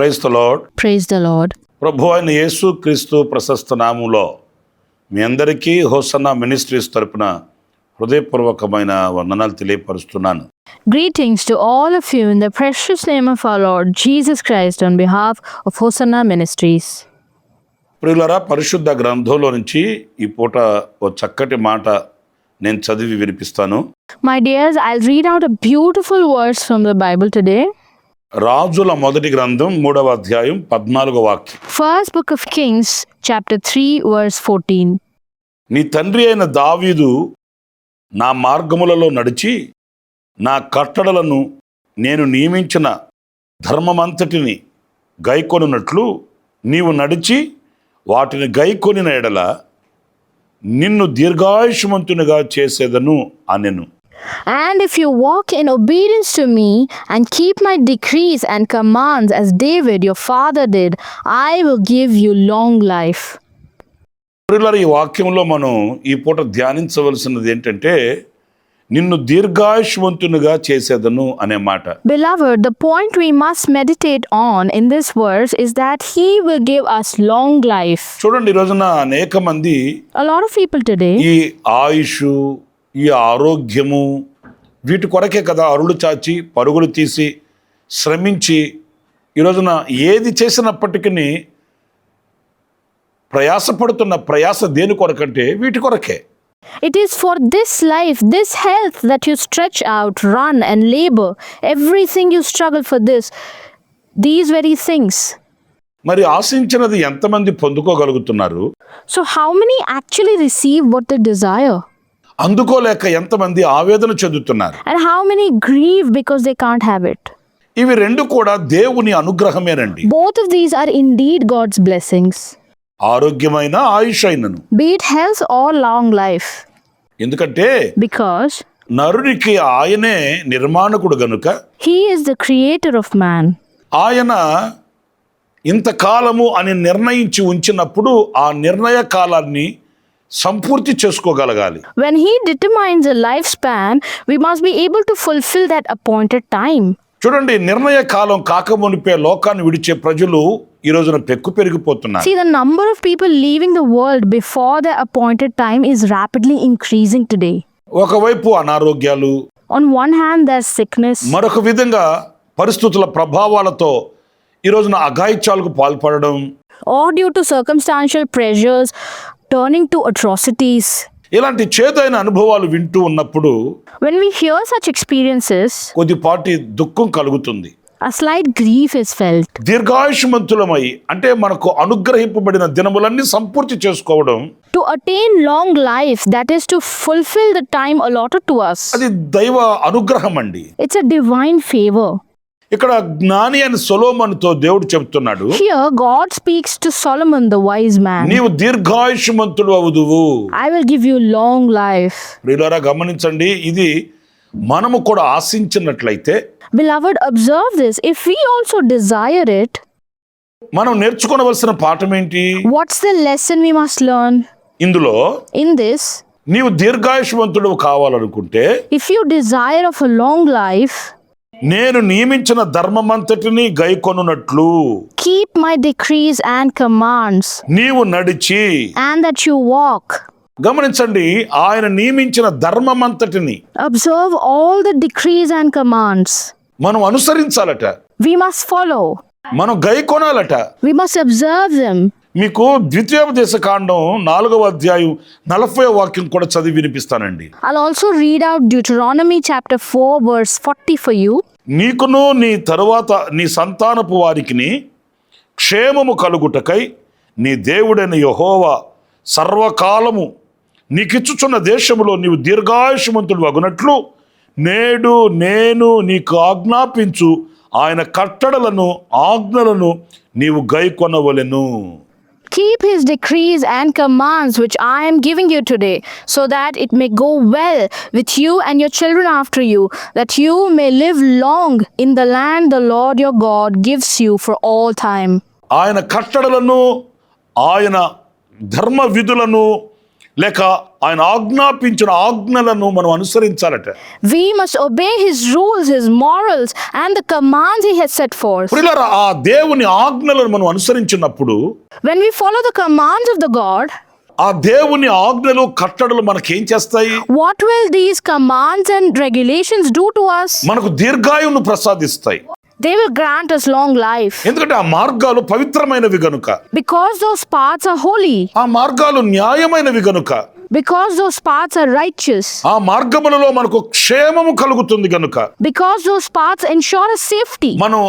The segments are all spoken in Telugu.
Praise the Lord. Praise the Lord. ప్రభు అయిన యేసు క్రీస్తు ప్రశస్త నామములో మీ అందరికీ హోసన్నా మినిస్ట్రీస్ తరపున హృదయపూర్వకమైన వందనాలు తెలియపరుస్తున్నాను. Greetings to all of you in the precious name of our Lord Jesus Christ on behalf of Hosanna Ministries. ప్రియులారా, పరిశుద్ధ గ్రంథంలో నుంచి ఈ పూట ఓ చక్కటి మాట నేను చదివి వినిపిస్తాను. My dears, I'll read out a beautiful verse from the Bible today. రాజుల మొదటి గ్రంథం 3వ అధ్యాయం 14వ వాక్యం. First book of Kings, chapter 3, verse 14. నీ తండ్రి అయిన దావీదు నా మార్గములలో నడిచి నా కట్టడలను నేను నియమించిన ధర్మమంతటిని గైకొనున్నట్లు నీవు నడిచి వాటిని గైకొనిన ఎడల నిన్ను దీర్ఘాయుష్మంతునిగా చేసేదను అనెను. And if you walk in obedience to me and keep my decrees and commands as David your father did, I will give you long life. ప్రియులారా, ఈ వాక్యంలో మనం ఈ పూట ధ్యానించవలసినది ఏంటంటే నిన్ను దీర్ఘాయుష్మంతునిగా చేసేదను అనే మాట. Beloved, the point we must meditate on in this verse is that he will give us long life. చూడండి, ఈ రోజున అనేక మంది A lot of people today, ఈ ఆయుష్, ఈ ఆరోగ్యము వీటి కొరకే కదా అరులు చాచి పరుగులు తీసి శ్రమించి ఈ రోజున ఏది చేసినప్పటికీ ప్రయాసపడుతున్న ప్రయాస దేని కొరకంటే వీటి కొరకే. it is for this life, this health that you stretch out, run and labor. Everything you struggle for these very things. మరి ఆశించినది ఎంతమంది పొందుకోగలుగుతున్నారు? So how many actually receive what they desire? అందుకోలేక ఎంతమంది ఆవేదన చెందుతున్నారు? And how many grieve because they can't have it? ఇవి రెండు కూడా దేవుని అనుగ్రహమేనండి. Both of these are indeed God's blessings. ఆరోగ్యమైన ఆయుష్ అయినను, Be it health or long life. ఎందుకంటే Because నరునికి ఆయనే నిర్మాణకుడు గనుక he is the creator of man. ఆయన ఇంతకాలము అని నిర్ణయించి ఉంచినప్పుడు ఆ నిర్ణయ కాలాన్ని సంపూర్తి చేసుకోగలగాలి. When he determines a lifespan, we must be able to fulfill that appointed time. చూడండి, నిర్ణయ కాలం కాకమునిపే లోకాన్ని విడిచే ప్రజలు ఈ రోజున పెరిగిపోతున్నారు. See, the number of people leaving the world before the appointed time is rapidly increasing today. ఒకవైపు అనారోగ్యాలు, On one hand, there's sickness. మరొక విధంగా పరిస్థితుల ప్రభావాలతో ఈ రోజున అఘాయిత్యాలకు పాల్పడడం, Or due to circumstantial pressures, turning to atrocities. ఇలాంటి చేదైన అనుభవాలు వింటూ ఉన్నప్పుడు When we hear such experiences, కొద్దిపాటి దుఃఖం కలుగుతుంది. a slight grief is felt. దీర్ఘాయుష్మంతులమై అంటే మనకు అనుగ్రహింపబడిన దినములన్నీ సంపూర్తి చేసుకోవడం, To attain long life, that is to fulfill the time allotted to us. అది దైవ అనుగ్రహం అండి. It's a divine favor. ఇక్కడ జ్ఞాని అని సొలొమోనుతో దేవుడు చెప్తున్నాడు, Here, God speaks to Solomon, the wise man. నీవు దీర్ఘాయుష్మంతుడు అవుదువు. I will give you long life. ప్రియులారా, గమనించండి, ఇది మనము కూడా ఆశించినట్లయితే, Beloved, observe this. If we also desire it, మనం నేర్చుకోవలసిన పాఠం ఏంటి? what's the lesson we must learn ఇందులో in this? నీవు దీర్ఘాయుష్మంతుడు కావాలనుకుంటే If you desire of a long life, నేను నియమించిన ధర్మమంతటిని గైకొనున్నట్లు keep my decrees and commands, నీవు నడిచి. and that you walk. గమనించండి, ఆయన నియమించిన ధర్మమంతటిని Observe all the decrees and commands. మనం అనుసరించాలట, We must follow. మనం గైకొనాలట. We must observe them. మీకు ద్వితీయోపదేశ కాండం 4వ అధ్యాయం 40వ వాక్యం కూడా చదివి వినిపిస్తానండి. I'll also read out Deuteronomy chapter 4 verse 40 for you. నీకును నీ తరువాత నీ సంతానపు వారికిని క్షేమము కలుగుటకై నీ దేవుడైన యెహోవా సర్వకాలము నీకిచ్చుచున్న దేశములో నీవు దీర్ఘాయుష్మంతుడు అగునట్లు నేడు నేను నీకు ఆజ్ఞాపించు ఆయన కట్టడలను ఆజ్ఞలను నీవు గైకొనవలెను. Keep his decrees and commands which I am giving you today, so that it may go well with you and your children after you, that you may live long in the land the Lord your God gives you for all time. ఆయన కట్టడలను, ఆయన ధర్మ విధులను, లేక ఆయన ఆజ్ఞాపించిన ఆజ్ఞలను మనం అనుసరించాలట. We must obey his rules, his morals, and the commands he has set forth. ప్రియులారా, ఆ దేవుని ఆజ్ఞలను మనం అనుసరించినప్పుడు When we follow the commands of the God, ఆ దేవుని ఆజ్ఞలు కట్టడలు మనకేం చేస్తాయి? what will these commands and regulations do to us? మనకు దీర్ఘాయువును ప్రసాదిస్తాయి. They will grant us long life. ఎందుకంటే ఆ మార్గాలు పవిత్రమైనవి గనుక, Because those paths are holy. ఆ మార్గాలు న్యాయమైనవి గనుక, Because those paths are righteous. ఆ మార్గములలో మనకు క్షేమము కలుగుతుంది గనుక Because those paths ensure us safety. మనం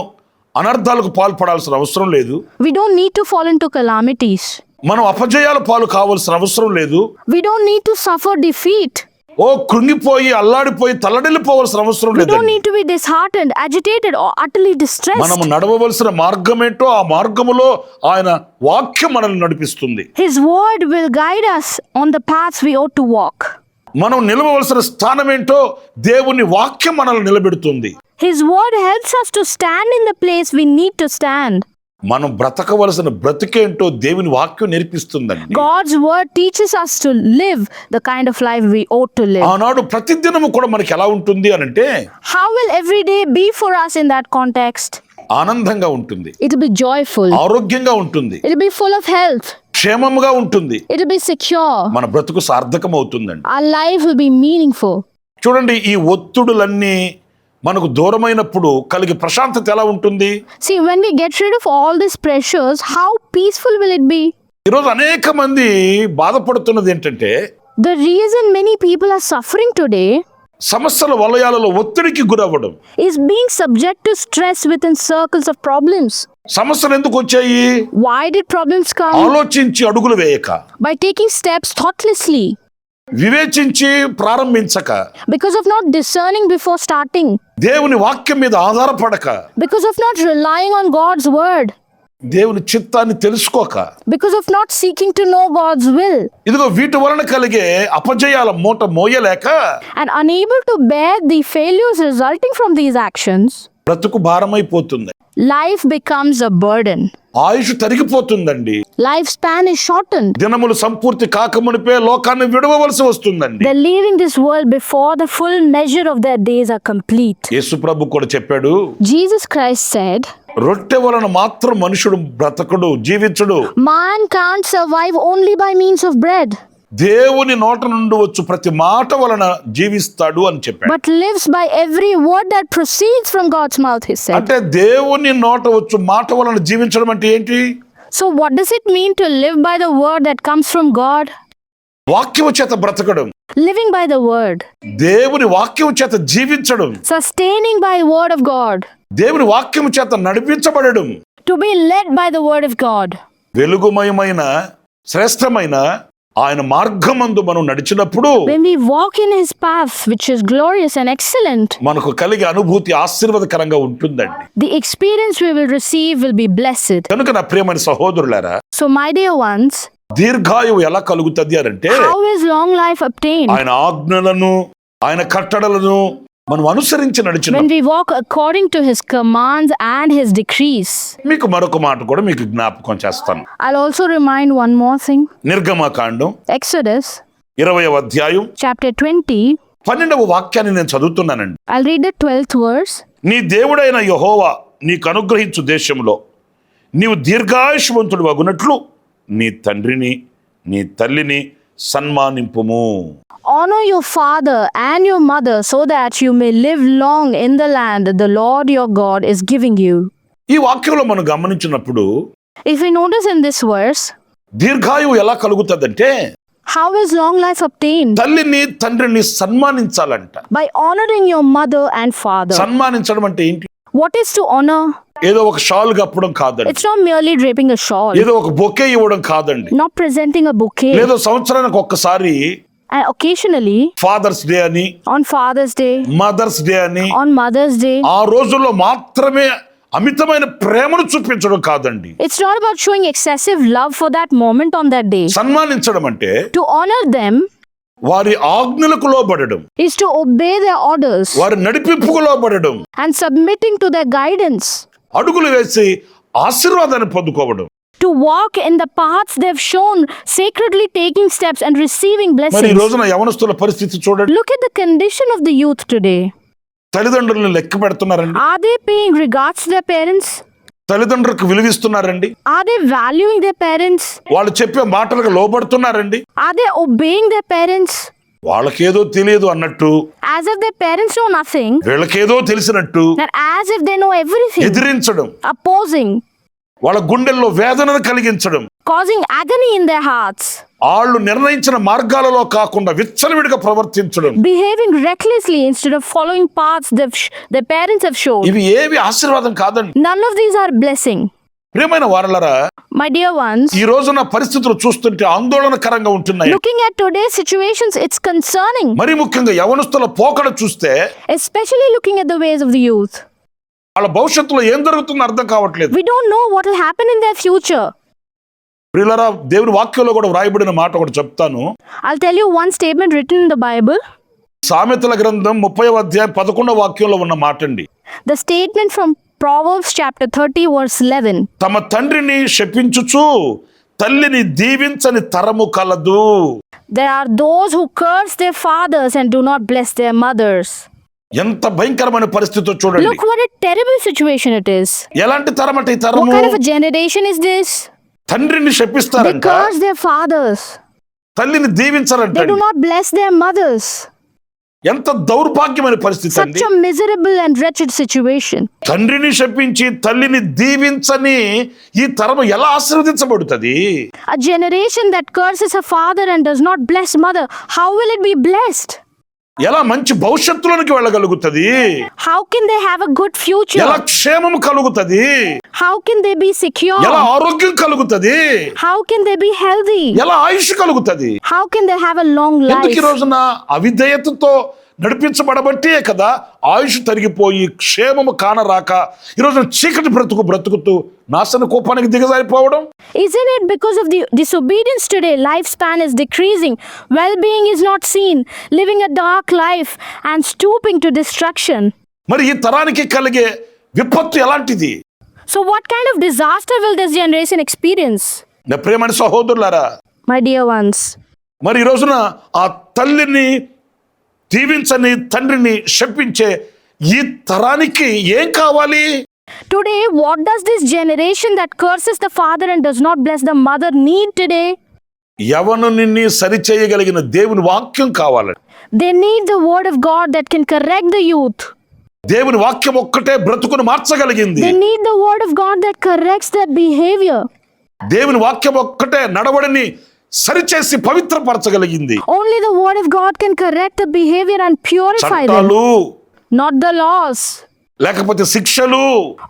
అనర్థాలకు పాల్పడాల్సిన అవసరం లేదు. We don't need to fall into calamities. మనం అపజయాల పాలు కావాల్సిన అవసరం లేదు. We don't need to suffer defeat. ఓ కృంగిపోయి అల్లాడిపోయి తల్లడిల్లిపోవాల్సిన అవసరం We don't లేదండి. need to be disheartened, agitated, or utterly distressed. మనము నడవవలసిన మార్గమేంటో ఆ మార్గములో ఆయన వాక్యం మనల్ని నడిపిస్తుంది. His word will guide us on the paths we ought to walk. మనం నిలవవలసిన స్థానం ఏంటో దేవుని వాక్యం మనల్ని నిలబెడుతుంది. His word helps us to stand in the place we need to stand. మనం బ్రతకవలసిన బ్రతికేంటో దేవుని వాక్యం నేర్పిస్తుందండి. God's word teaches us to live the kind of life we ought to live. ఆనాడు ప్రతిదినము కూడా మనకి ఎలా ఉంటుంది అని అంటే How will every day be for us in that context? ఆనందంగా ఉంటుంది, It will be joyful. ఆరోగ్యంగా ఉంటుంది, It will be full of health. క్షేమంగా ఉంటుంది. It will be secure. మన బ్రతుకు సార్థకం అవుతుందండి. Our life will be meaningful. చూడండి, ఈ ఒత్తిడులన్నీ మనకు దూరమైనప్పుడు కలిగే ప్రశాంతత ఎలా ఉంటుంది? See, when we get rid of all these pressures, how peaceful will it be? ఈరోజు అనేక మంది బాధపడుతున్నది ఏంటంటే The reason many people are suffering today సమస్యల వలయాలలో ఒత్తిడికి గురవ్వడం. is being subject to stress within circles of problems. సమస్యలు ఎందుకు వచ్చాయి? Why did problems come? ఆలోచించి అడుగులు వేయక, By taking steps thoughtlessly, వివేచించి ప్రారంభించక, because of not discerning before starting, దేవుని వాక్యం మీద ఆధారపడక, because of not relying on God's word, దేవుని చిత్తాన్ని తెలుసుకోక, because of not seeking to know God's will, ఇదిగో వీటి వలన కలిగే అపజయాల మూట మోయలేక and unable to bear the failures resulting from these actions, బ్రతుకు భారమైపోతుంది. life becomes a burden. Ayush తరిగిపోతుందండి. Lifespan is shortened. దినములు సంపూర్తి కాకమునిపే లోకాన్ని విడవవలసి వస్తుందండి. They're leaving this world before the full measure of their days are complete. యేసు ప్రభు కూడా చెప్పాడు, Jesus Christ said, రొట్టె వలన మాత్రం మనుషుడు బ్రతకడు, జీవించుడు. Man can't survive only by means of bread, దేవుని నోట నుండి వచ్చు ప్రతి మాట వలన జీవిస్తాడు అని చెప్పాడు. but lives by every word that proceeds from God's mouth, he said. అంటే దేవుని నోట వచ్చు మాట వలన జీవించడం అంటే ఏంటి? So what does it mean to live by the word that comes from God? వాక్యము చేత బ్రతకడం, Living by the word, దేవుని వాక్యము చేత జీవించడం, sustaining by word of God, దేవుని వాక్యము చేత నడిపించబడడం, to be led by the word of God. వెలుగుమయమైన శ్రేష్టమైన ఆయన మార్గమందు మనం నడిచినప్పుడు When we walk in his path, which is glorious and excellent, మనకు కలిగే అనుభూతి ఆశీర్వాదకరంగా ఉంటుందండి. the experience we will receive will be blessed. కనుక నా ప్రియమైన సహోదరులారా, So my dear ones, దీర్ఘాయువు ఎలా కలుగుతుంది అని అంటే how is long life obtained? ఆయన ఆజ్ఞలను ఆయన కట్టడలను మనం అనుసరించి నడిచిన When we walk according to his commands and his decrees. మీకు మరొక మాట కూడా మీకు జ్ఞాపకం చేస్తాను. I'll also remind one more thing. నిర్గమకాండం Exodus 20వ అధ్యాయం chapter 20. 12వ వాక్యాన్ని నేను చదువుతున్నానండి. I'll read the 12th verse. నీ దేవుడైన యెహోవా నీకు అనుగ్రహించు దేశంలో నీవు దీర్ఘాయుష్మంతుడు అగునట్లు నీ తండ్రిని నీ తల్లిని సన్మానింపుము. Honor your father and your mother so that you may live long in the land the Lord your God is giving you. ఈ వాక్యంలో మనం గమనించినప్పుడు If we notice in this verse, దీర్ఘాయువు ఎలా కలుగుతుందంటే how is long life obtained? తల్లిని తండ్రిని సన్మానించాలంట. By honoring your mother and father. సన్మానించడం అంటే ఏంటి? What is to honor? ఏదో ఒక షాల్ కప్పడం కాదండి, It's not merely draping a shawl, ఏదో ఒక బొకే ఇవ్వడం కాదండి, not presenting a bouquet, లేదో సంవత్సరానికి ఒక్కసారి and occasionally ఫాదర్స్ డే అని, on Father's Day, Mother's Day అని, on Mother's Day. ఆ రోజుల్లో మాత్రమే అమితమైన ప్రేమను చూపించడం కాదండి. It's not about showing excessive love for that moment on that day. సన్మానించడం అంటే To honor them వారి ఆజ్ఞలకు లోబడడం, is to obey their orders వారి నడిపింపుకు లోబడడం, and submitting to their guidance, అడుగులు వేసి ఆశీర్వాదాన్ని పొందుకోవడం. to walk in the paths they've shown, sacredly taking steps and receiving మరి ఈ blessings. రోజున యవనస్తుల పరిస్థితి చూడండి. Look at the condition of the youth today. తల్లిదండ్రులను లెక్క పెడుతున్నారండి. Are they paying regards to their parents? తల్లిదండ్రులకు విలువిస్తున్నారండి. Are they valuing their parents? వాళ్ళు చెప్పే మాటలకు లోబడుతున్నారండి. Are they obeying their parents? వాళ్ళకేదో తెలియదు అన్నట్టు, As if their parents know nothing, వీళ్ళకేదో తెలిసినట్టు that as if they know everything, ఎదిరించడం, opposing, వాళ్ళ గుండెల్లో వేదనను కలిగించడం, causing agony in their hearts, వాళ్ళు నిర్ణయించిన మార్గాలలో కాకుండా విచ్చలవిడిగా ప్రవర్తించడం, behaving recklessly instead of following paths their parents have shown. ఇవి ఏవి ఆశీర్వాదం కాదండి. None of these are blessing. ప్రియమైన వారలారా, My dear ones, ఈ రోజున పరిస్థితులు చూస్తుంటే ఆందోళనకరంగా ఉంటున్నాయి. looking at today's situations, it's concerning, మరి ముఖ్యంగా యవనస్తుల పోకడ చూస్తే especially looking at the ways of the youth. వాళ్ళ భవిష్యత్తులో ఏం జరుగుతుందో అర్థం కావట్లేదు. We don't know what will happen in their future. ప్రియులారా, దేవుని వాక్యంలో కూడా వ్రాయబడిన మాట ఒకటి చెప్తాను. I'll tell you one statement written in the Bible. సామెతల గ్రంథం 30వ అధ్యాయం 11వ వాక్యంలో ఉన్న మాట అండి. The statement from Proverbs chapter 30 verse 11. తమ తండ్రిని శపించుచు తల్లిని దీవించని తరము కలదు. There are those who curse their fathers and do not bless their mothers. ఎంత భయంకరమైన పరిస్థితి చూడండి. Look what a terrible situation it is. ఎలాంటి తరం అంటే ఈ What తరము? kind of a generation is this? తండ్రిని They శపిస్తారంట, curse their fathers. తల్లిని దీవించరంట. They do not bless their mothers. ఎంత దౌర్భాగ్యమైన పరిస్థితి అండి. Such a miserable and wretched situation. తండ్రిని శపించి తల్లిని దీవించని ఈ తరము ఎలా ఆశీర్వదించబడుతుంది? A generation that curses a father and does not bless mother, how will it be blessed? ఎలా మంచి భవిష్యత్తులోనికి వెళ్ళగలుగుతుంది? How can they have a good ఎలా future? క్షేమం కలుగుతుంది? How can they be secure? ఎలా ఆరోగ్యం కలుగుతుంది? How can they be healthy? ఎలా ఆయుష్ కలుగుతుంది? How can they have a long ఎందుకు ఈ life? రోజున అవిధేయతతో నడిపించబడబట్టే కదా ఆయుష్ తరిగిపోయి క్షేమము కానరాక ఈ రోజున చీకటి బ్రతుకుతూ నాశన కోపానికి దిగజారిపోవడం. Isn't it because of the disobedience today, lifespan is decreasing, well-being is not seen, living a dark life and stooping to destruction? మరి ఈ తరానికి కలిగే విపత్తు ఎలాంటిది? So what kind of disaster will this generation experience? నా ప్రియమైన సహోదరులారా, My dear ones, మరి ఈ రోజున ఆ తల్లిని దీవించని తండ్రిని శపించే ఈ తరానికి ఏం కావాలి? today what does this generation that curses the father and does not bless the mother need today? యవనుని సరిచేయగలిగిన దేవుని వాక్యం కావాలి. They need the word of God that can correct the youth. దేవుని వాక్యం ఒక్కటే బ్రతుకును మార్చగలిగింది. They need the word of God that corrects their behavior. దేవుని వాక్యం ఒక్కటే నడవడిని సరిచేసి పవిత్రపరచగలిగింది. Only the word of God can correct the behavior and purify them, చట్టాలు, not the laws లేకపోతే శిక్షలు,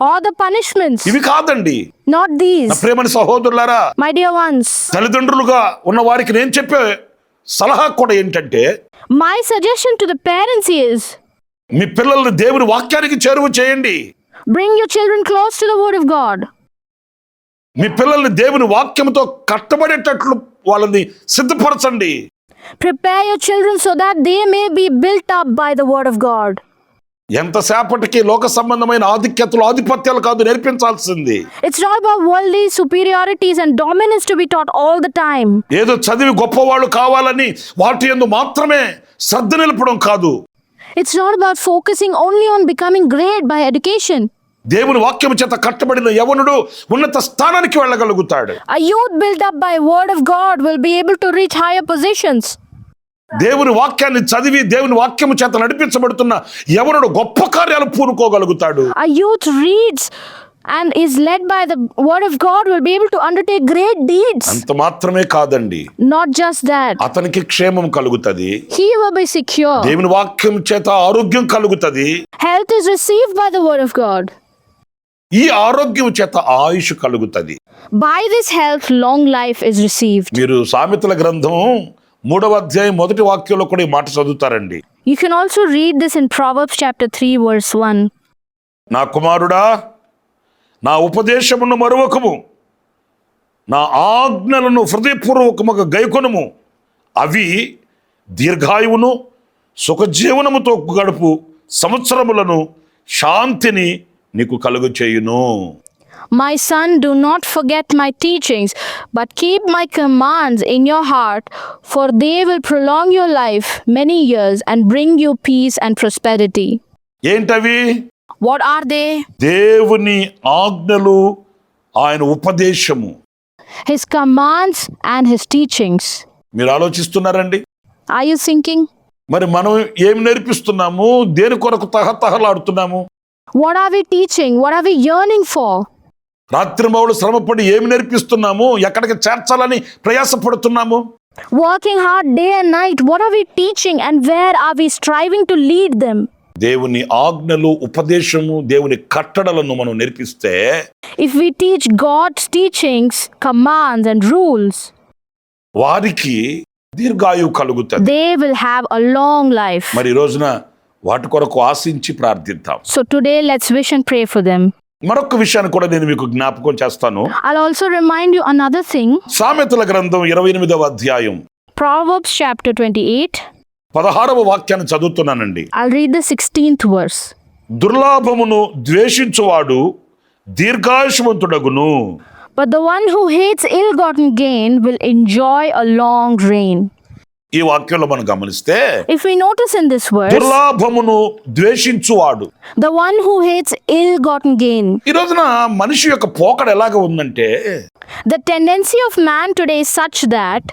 or the punishments, ఇవి కాదండి. not these. నా ప్రియమైన సహోదరులారా, My dear ones, తల్లిదండ్రులుగా ఉన్న వారికి నేను చెప్పే సలహా కూడా ఏంటంటే, my suggestion to the parents is మీ పిల్లల్ని దేవుని వాక్యానికి చేరువ చేయండి. bring your children close to the word of God. మీ పిల్లల్ని దేవుని వాక్యంతో కట్టబడేటట్లు వాళ్ళని సిద్ధపరచండి. Prepare your children so that they may be built up by the word of God. ఎంతసేపటికి లోక సంబంధమైన ఆధిక్యతలు ఆధిపత్యాలు కాదు నేర్పించాల్సింది. It's not about worldly superiorities and dominance to be taught all the time. ఏదో చదివి గొప్పవాళ్ళు కావాలని వాటి యందు మాత్రమే శ్రద్ధ నిలపడం కాదు. It's not about focusing only on becoming great by education. దేవుని వాక్యం చేత కట్టబడిన యవనుడు ఉన్నత స్థానానికి వెళ్ళగలుగుతాడు. A youth built up by word of God will be able to reach higher positions. దేవుని వాక్యాన్ని చదివి దేవుని వాక్యము చేత నడిపించబడుతున్న యవనుడు గొప్ప కార్యాలు పూనుకోగలుగుతాడు. A youth reads and is led by the word of God will be able to undertake great deeds. అంత మాత్రమే కాదండి, Not just that, అతనికి క్షేమం కలుగుతది. he will be secure. దేవుని వాక్యం చేత ఆరోగ్యం కలుగుతది. Health is received by the word of God. ఈ ఆరోగ్యం చేత ఆయుష్ కలుగుతది. By this health, long life is received. మీరు సామెతల గ్రంథం 3వ అధ్యాయం 1వ వాక్యంలో కూడా ఈ మాట చదువుతారండి. You can also read this in Proverbs chapter 3 verse 1. నా కుమారుడా, నా ఉపదేశమును మరువకము, నా ఆజ్ఞలను హృదయపూర్వకముగా గైకొనుము. అవి దీర్ఘాయువును సుఖజీవనముతో గడుపు సంవత్సరములను శాంతిని నీకు కలుగు చేయును. My son, do not forget my teachings, but keep my commands in your heart, for they will prolong your life many years and bring you peace and prosperity. ఏంటవి? What are they? దేవుని ఆజ్ఞలు, ఆయన ఉపదేశము. His commands and his teachings. మీరు ఆలోచిస్తున్నారండి? Are you thinking? మరి మనం ఏమి నేర్పిస్తున్నాము? దేని కొరకు తహతహలాడుతున్నాము? What are we teaching? What are we yearning for? రాత్రింబవళ్ళు శ్రమపడి ఏమి నేర్పిస్తున్నాము? ఎక్కడికి చేర్చాలని ప్రయాసపడుతున్నాము? Working hard day and night, what are we teaching and where are we striving to lead them? దేవుని ఆజ్ఞలు, ఉపదేశము, దేవుని కట్టడలను మనం నేర్పిస్తే If we teach God's teachings, commands and rules, వారికి దీర్ఘాయువు కలుగుతుంది. they will have a long life. మరి ఈ రోజున వాటి కొరకు ఆశించి ప్రార్థిద్దాం. So today let's wish and pray for them. మరొక విషయాన్ని కూడా నేను మీకు జ్ఞాపకం చేస్తాను. I'll also remind you another thing. సామెతల గ్రంథం 28వ అధ్యాయం Proverbs chapter 28. 16వ వాక్యాన్ని చదువుతున్నానండి. I'll read the 16th verse. దుర్లాభమును ద్వేషించువాడు దీర్ఘాయుష్మంతుడగును. But the one who hates ill-gotten gain will enjoy a long reign. ఈ వాక్యంలో మనం గమనిస్తే If we notice in this verse, దుర్లాభమును ద్వేషించువాడు. the one who hates ill-gotten gain. ఈ రోజున మనిషి యొక్క పోకడ ఎలాగ ఉందంటే The tendency of man today is such that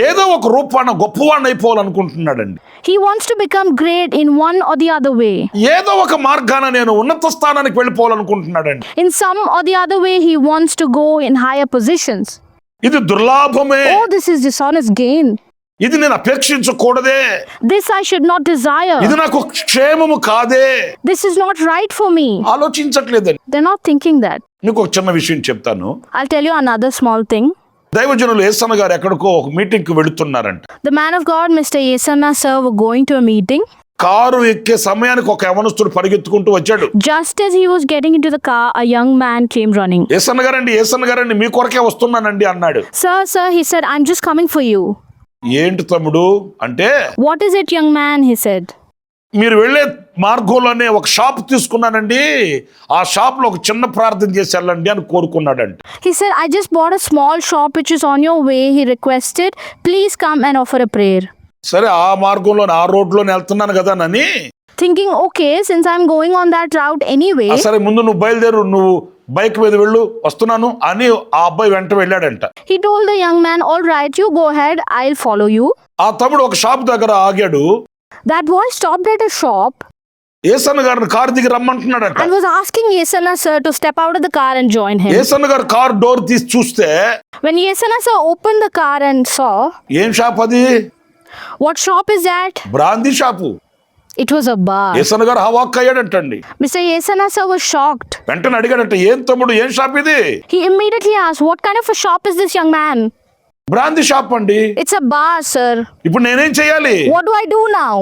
ఏదో ఒక రూపాన గొప్పవాడిని అయిపోవాలనుకుంటున్నాడండి. he wants to become great in one or the other way. ఏదో ఒక మార్గాన నేను ఉన్నత స్థానానికి వెళ్ళిపోవాలనుకుంటున్నాడండి. In some or the other way, he wants to go in higher positions. ఇది దుర్లాభమే. Oh, this is dishonest gain. ఇది నేను అపేక్షించకూడదే. This I should not desire. ఇది నాకు క్షేమము కాదే. This is not right for me. ఆలోచించట్లేదండి. They're not thinking that. మీకు ఒక చిన్న విషయం చెప్తాను. I'll tell you another small thing. దైవజనులు యేసన్న గారు ఎక్కడికో ఒక మీటింగ్ కి వెళుతున్నారంట. The man of God, Mr. Yesanna sir, were going to a meeting. Car ఎక్కే సమయానికి ఒక యవనస్తుడు పరిగెత్తుకుంటూ వచ్చాడు. Just as he was getting into the car, a young man came running. Yesanna గారండి మీ కొరకే వస్తున్నానండి అన్నాడు. Sir, he said, I'm just coming for you. ఏంటి తమ్ముడు అంటే, What is it, young man? He said. మీరు వెళ్ళే మార్గంలోనే ఒక షాప్ తీసుకున్నానండి, ఆ షాప్ లో ఒక చిన్న ప్రార్థన చేసి వెళ్ళండి అని కోరుకున్నాడంట. He said, I just bought a small shop which is on your way. He requested, please come and offer a prayer. సరే ఆ మార్గంలో ఆ రోడ్లోనే వెళ్తున్నాను కదా అని Thinking, okay, since I'm going on that route anyway, సరే ముందు నువ్వు బయలుదేరు, నువ్వు బైక్ మీద వెళ్ళు, వస్తున్నాను అని ఆ అబ్బాయి వెంట వెళ్ళాడంట. he told the young man, all right, you go ahead, I'll follow you. ఆ తమ్ముడు ఒక షాప్ దగ్గర ఆగాడు. That boy stopped at a shop Yesanna గారిని కారు దిగి రమ్మంటున్నాడంట. and was asking Yesanna sir to step out of the car and join him. Yesanna గారు కారు డోర్ తీసి చూస్తే When Yesanna sir opened the car and saw, ఏం షాప్ అది? what shop is that? Brandy shop. It was a bar. Yesanna గారు havoc అయ్యాడంటండి. Mr. Yesanna sir was shocked. వెంటనే అడిగాడంట, ఏం తమ్ముడు ఏం షాప్ ఇది? He immediately asked, what kind of a shop is this, young man? Brandy shop అండి. It's a bar, sir. ఇప్పుడు నేనేం చేయాలి? What do I do now?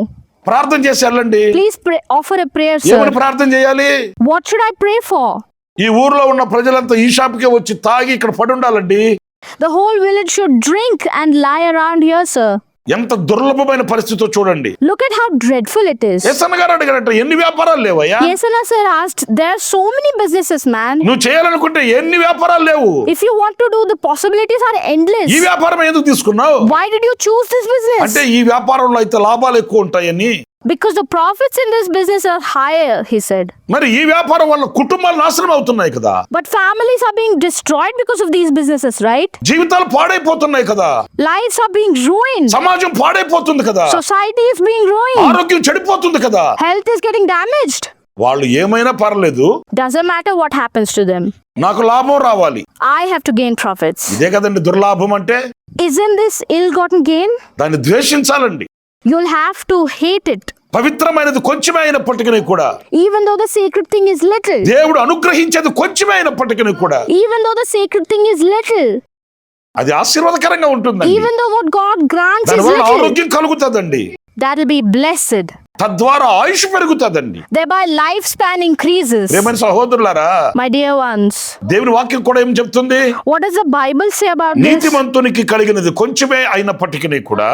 ప్రార్థన చేసి వెళ్ళండి. Please offer a prayer, ఏమని sir. ప్రార్థన చేయాలి? What should I pray for? ఈ ఊర్లో ఉన్న ప్రజలంతా ఈ షాప్కే వచ్చి తాగి ఇక్కడ పడి ఉండాలండి. The whole village should drink and lie around here, sir. ఎంత దుర్లభమైన పరిస్థితో చూడండి. Look at how dreadful it is. Yesanna గారు అడిగారంట, ఎన్ని వ్యాపారాలు లేవయ్యా? Yesanna sir asked, there are so many businesses, man. నువ్వు చేయాలనుకుంటే ఎన్ని వ్యాపారాలు లేవు? If you want to do, the possibilities are endless. ఈ వ్యాపారం ఎందుకు తీసుకున్నావు? Why did you choose this business? అంటే ఈ వ్యాపారంలో అయితే లాభాలు ఎక్కువ ఉంటాయని. Because the profits in this business are higher, he said. మరి ఈ వ్యాపారం వల్ల కుటుంబాలు నాశనం అవుతున్నాయి కదా. But families are being destroyed because of these businesses, right? జీవితాలు పాడైపోతున్నాయి కదా. Lives are being ruined. సమాజం పాడైపోతుంది కదా. Society is being ruined. ఆరోగ్యం చెడిపోతుంది కదా. Health is getting damaged. వాళ్ళు ఏమైనా పర్లేదు, Doesn't matter what happens to them. నాకు లాభం రావాలి. I have to gain profits. ఇదే కదండి దుర్లాభం అంటే. Isn't this ill-gotten gain? దాన్ని ద్వేషించాలండి. You'll have to hate it. పవిత్రమైనది కొంచెమే అయినప్పటికీ కూడా, Even though the sacred thing is little. దేవుడు అనుగ్రహించేది కొంచెమే అయినప్పటికీ కూడా, Even though the sacred thing is little. అది ఆశీర్వాదకరంగా ఉంటుందండి. Even though what God grants is దానివల్ల little. ఆరోగ్యం కలుగుతుందండి. That'll be blessed. తద్వారా ఆయుష్ పెరుగుతుందండి. Thereby lifespan increases. ప్రియమైన సహోదరులారా, My dear ones, దేవుని వాక్యం కూడా ఏం చెప్తుంది? what does the Bible say about this? నీతిమంతునికి కలిగినది కొంచెమే అయినప్పటికీ కూడా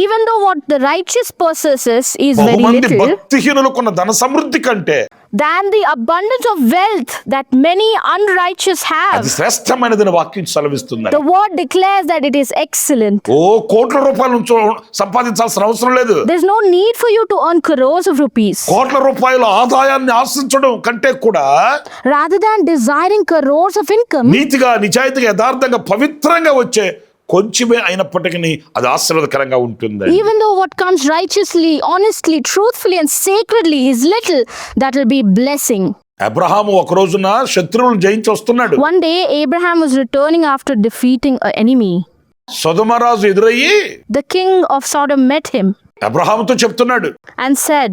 Even though what the righteous possesses is very బహుమంది little, భక్తిహీనులకున్న ధన సమృద్ధి కంటే than the abundance of wealth that many unrighteous have. అది శ్రేష్టమైనదని వాక్యం సెలవిస్తుంది. The word declares that it is excellent. ఓ కోట్ల రూపాయల నుంచి సంపాదించాల్సిన అవసరం లేదు. There's no need for you to earn crores of rupees. కోట్ల రూపాయల ఆదాయాన్ని ఆశించడం కంటే కూడా Rather than desiring crores of income, నీతిగా, నిజాయితీగా, యథార్థంగా, పవిత్రంగా వచ్చే కొంచెమే అయినప్పటికీ అది ఆశీర్వాదకరంగా ఉంటుంది. even though what comes righteously, honestly, truthfully and sacredly is little, that will be blessing. Abraham ఒక రోజున శత్రువులను జయించి వస్తున్నాడు. One day Abraham was returning after defeating an enemy. సొదొమరాజు ఎదురయ్యి The king of Sodom met him అబ్రహాముతో చెప్తున్నాడు, and said,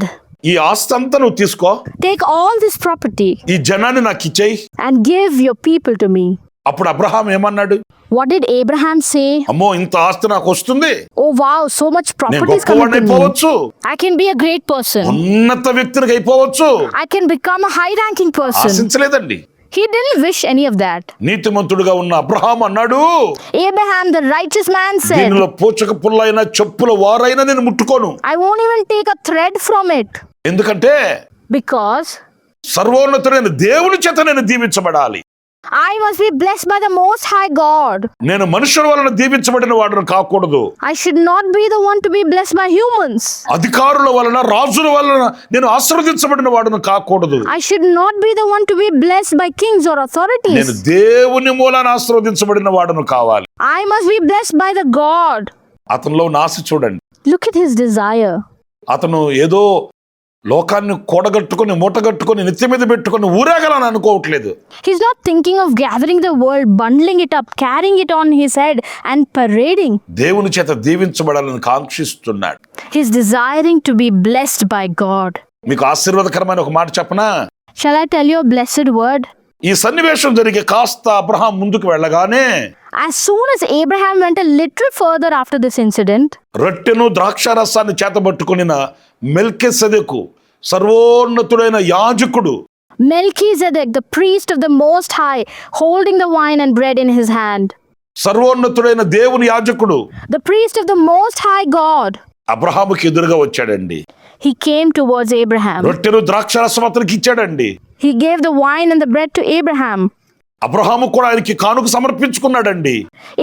ఈ ఆస్తి అంతా నువ్వు తీసుకో, take all this property ఈ జనాన్ని నాకు ఇచ్చేయి. and give your people to me. అప్పుడు అబ్రహాం ఏమన్నాడు? What did Abraham say? అమ్మో, ఇంత ఆస్తి నాకు వస్తుంది, Oh wow, so much నేను property is coming గొప్పవాడిని to me. అయిపోవచ్చు, I can be a great person. ఉన్నత వ్యక్తిని అయిపోవచ్చు. I can become a high ranking person. ఆశించలేదండి. He didn't wish any of that. నీతిమంతుడుగా ఉన్న అబ్రహాం అన్నాడు, Abraham, the righteous man, said, దీనిలో పూచక పుల్లైన చెప్పుల వారైనా నేను ముట్టుకోను. I won't even take a thread from it, ఎందుకంటే because సర్వోన్నతుడైన దేవుని చేత నేను దీవించబడాలి. I must be blessed by the Most High God. నేను మనుషుల వలన దీవించబడిన వాడును కాకూడదు. I should not be the one to be blessed by humans. అధికారుల వలన, రాజుల వలన నేను ఆశీర్వదించబడిన వాడును కాకూడదు. I should not be the one to be blessed by kings or నేను authorities. దేవుని మూలాన ఆశీర్వదించబడిన వాడును కావాలి. I must be blessed by the God. అతనిలో ఉన్న ఆశ చూడండి. Look at his desire. అతను ఏదో లోకాన్ని కూడగట్టుకొని మూటగట్టుకొని నెత్తి మీద పెట్టుకొని ఊరేగాలని అనుకోవట్లేదు. He's not thinking of gathering the world, bundling it up, carrying it on his head and parading. దేవుని చేత దీవించబడాలని కాంక్షిస్తున్నాడు. He's desiring to be blessed by God. మీకు ఆశీర్వాదకరమైన ఒక మాట చెప్పనా? Shall I tell you a blessed word? ఈ సన్నివేశం జరిగే కాస్త అబ్రహాం ముందుకు వెళ్ళగానే As soon as Abraham went a little further after this incident, రొట్టెను ద్రాక్షారసాన్ని చేతబట్టుకొనిన మెల్కీసెదెకు, సర్వోన్నతుడైన యాజకుడు, Melchizedek, the priest of the Most High, holding the wine and bread in his hand, సర్వోన్నతుడైన దేవుని యాజకుడు the priest of the Most High God, అబ్రహాముకి ఎదురుగా వచ్చాడండి. he came towards Abraham. రొట్టెను ద్రాక్షారసం అతనికి ఇచ్చాడండి. He gave the wine and the bread to Abraham. Abraham కూడా ఆయనకి కానుక సమర్పించుకున్నాడండి.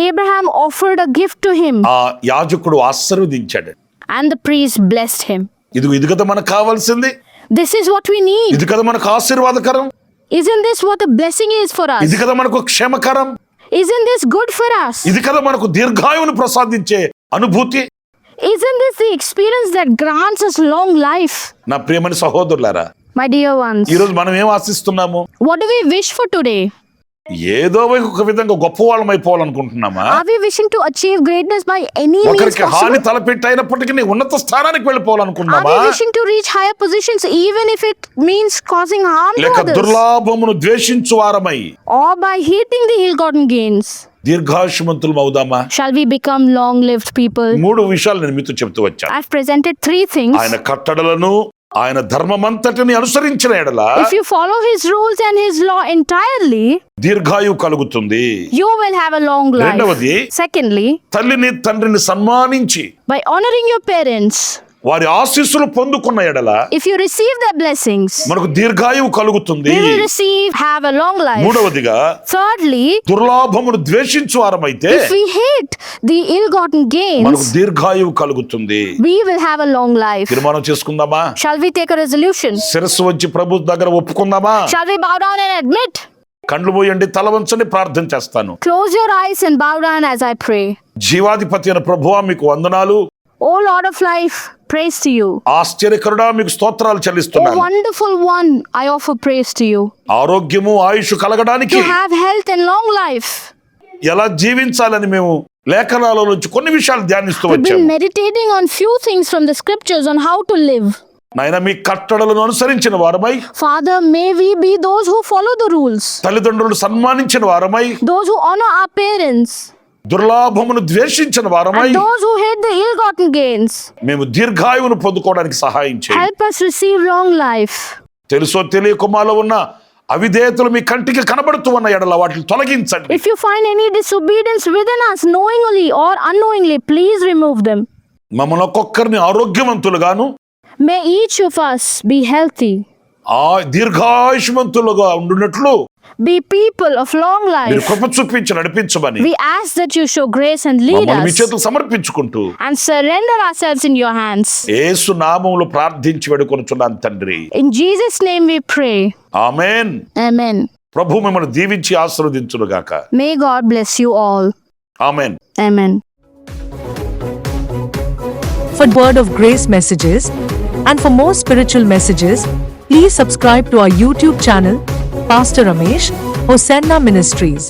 Abraham offered a gift to him, ఆ యాజకుడు ఆశీర్వదించాడు. and the priest blessed him. ఇది కదా మనకు కావాల్సింది, This is what we need. ఇది కదా మనకు ఆశీర్వాదకరం, Isn't this what the blessing is for us? ఇది కదా మనకు క్షేమకరం, Isn't this good for us? ఇది కదా మనకు దీర్ఘాయువును ప్రసాదించే అనుభూతి. Isn't this the experience that grants us long life? నా ప్రియమైన సహోదరులారా, My dear ones, ఈరోజు మనం ఏం ఆశిస్తున్నాము? what do we wish for today? ఏదో ఒక విధంగా గొప్పవాళ్ళం అయిపోవాలనుకుంటున్నామా? Are we wishing to achieve greatness by any means ఒకరికి హాని possible? తలపెట్టి అయినప్పటికీ ఉన్నత స్థానానికి Are వెళ్ళిపోవాలనుకుంటున్నామా? we wishing to reach higher positions even if it means causing harm to లేక others? దుర్లాభమును ద్వేషించు వారమై Or by hating the ill-gotten gains? దీర్ఘాయుష్మంతులం అవుదామా? Shall we become long-lived people? 3 విషయాలు నేను మీతో చెప్తూ వచ్చాను. I've presented 3 things. ఆయన కట్టడలను, ఆయన ధర్మమంతటిని అనుసరించిన ఎడల If you follow his rules and his law entirely, దీర్ఘాయువు కలుగుతుంది. you will have a long life. రెండవది, Secondly, తల్లిని తండ్రిని సన్మానించి by honoring your parents, వారి ఆశీస్సులు పొందుకున్న ఎడల if you receive their blessings, మనకు దీర్ఘాయువు కలుగుతుంది. we will have a long life. మూడవదిగా, Thirdly, దుర్లాభమును ద్వేషించు వారమైతే if we hate the ill-gotten మనకు gains, దీర్ఘాయువు కలుగుతుంది. we will have a long life. తీర్మానం చేసుకుందామా? Shall we take a resolution? శిరస్సు వచ్చి ప్రభు దగ్గర ఒప్పుకుందామా? Shall we bow down and admit? కండ్లు పోయండి, తల వంచండి, ప్రార్థన చేస్తాను. Close your eyes and bow down as I pray. జీవాధిపతి అయిన ప్రభువా మీకు వందనాలు. O Lord of life, praise to you. ఆశ్చర్యకరుడా మీకు స్తోత్రాలు O చెల్లిస్తున్నాను. wonderful one, I offer praise to you. ఆరోగ్యము, ఆయుష్ కలగడానికి To have health and long life. ఎలా జీవించాలని మేము లేఖనాల నుంచి కొన్ని విషయాలు ధ్యానిస్తూ We've been వచ్చాము. meditating on few things from the scriptures on how to live. నాయన మీ కట్టడలను అనుసరించిన వారమై, Father, may we be those who follow the rules, తల్లిదండ్రులు సన్మానించిన వారమై, those who honor our parents, దుర్లాభమును ద్వేషించిన వారమై and those who hate the ill-gotten gains. మేము దీర్ఘాయువును పొందుకోవడానికి సహాయం చేయండి. Help us receive long life. తెలుసో తెలియక మాలో ఉన్న అవిధేయతలు మీ కంటికి కనబడుతూ ఉన్న ఎడల వాటిని తొలగించండి. If you find any disobedience within us, knowingly or unknowingly, please remove them. మమ్మల్ని ఒక్కొక్కరిని ఆరోగ్యవంతులుగాను May each of us be healthy, దీర్ఘాయుష్మంతులుగా ఉండునట్లు be people of long మీరు life. కృప చూపించి నడిపించమని We ask that you show grace and lead మమ్మల్ని మీ us చేతులు సమర్పించుకుంటూ and surrender ourselves in your hands. యేసు నామములో ప్రార్థించి వేడుకొనుచున్నాను తండ్రి. In Jesus' name we pray. Amen. Amen. ప్రభు మిమ్మల్ని దీవించి ఆశీర్వదించును గాక. May God bless you all. Amen. Amen. For Word of Grace messages and for more spiritual messages, please subscribe to our YouTube channel, Pastor Ramesh, Hosanna Ministries.